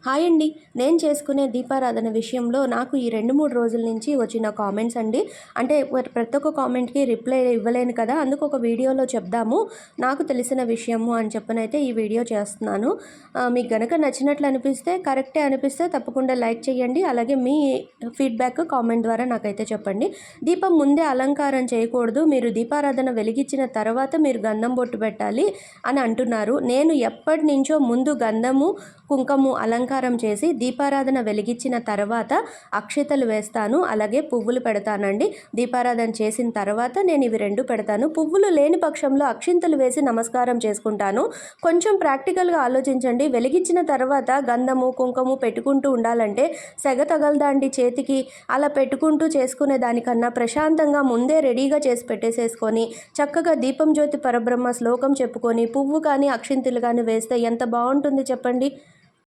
Hi అండి. నేను చేసుకునే దీపారాధన విషయంలో నాకు ఈ 2, 3 రోజుల నుంచి వచ్చిన కామెంట్స్ అండి. అంటే ప్రతి ఒక్క కామెంట్‌కి రిప్లై ఇవ్వలేను కదా! అందుకు ఒక వీడియోలో చెప్దాము. నాకు తెలిసిన విషయము అని చెప్పనైతే ఈ వీడియో చేస్తున్నాను. మీకు గనక నచ్చినట్లు అనిపిస్తే, కరెక్టే అనిపిస్తే తప్పకుండా లైక్ చేయండి. అలాగే మీ ఫీడ్‌బ్యాక్ కామెంట్ ద్వారా నాకైతే చెప్పండి. దీపం ముందే అలంకారం చేయకూడదు. మీరు దీపారాధన వెలిగించిన తర్వాత మీరు గంధం బొట్టు పెట్టాలి అని అంటున్నారు. నేను ఎప్పటినుంచో ముందు గంధము, కుంకుమ అలంకారం చేసి దీపారాధన వెలిగించిన తర్వాత అక్షతలు వేస్తాను. అలాగే పువ్వులు పెడతానండి. దీపారాధన చేసిన తర్వాత నేను ఇవి 2 పెడతాను. పువ్వులు లేని పక్షంలో అక్షింతలు వేసి నమస్కారం చేసుకుంటాను. కొంచెం ప్రాక్టికల్గా ఆలోచించండి. వెలిగించిన తర్వాత గంధము, కుంకుమ పెట్టుకుంటూ ఉండాలంటే సెగ తగలదండి చేతికి. అలా పెట్టుకుంటూ చేసుకునే దానికన్నా ప్రశాంతంగా ముందే రెడీగా చేసి పెట్టేసేసుకొని చక్కగా దీపం జ్యోతి పరబ్రహ్మ శ్లోకం చెప్పుకొని పువ్వు కానీ అక్షింతలు కానీ వేస్తే ఎంత బాగుంటుంది చెప్పండి.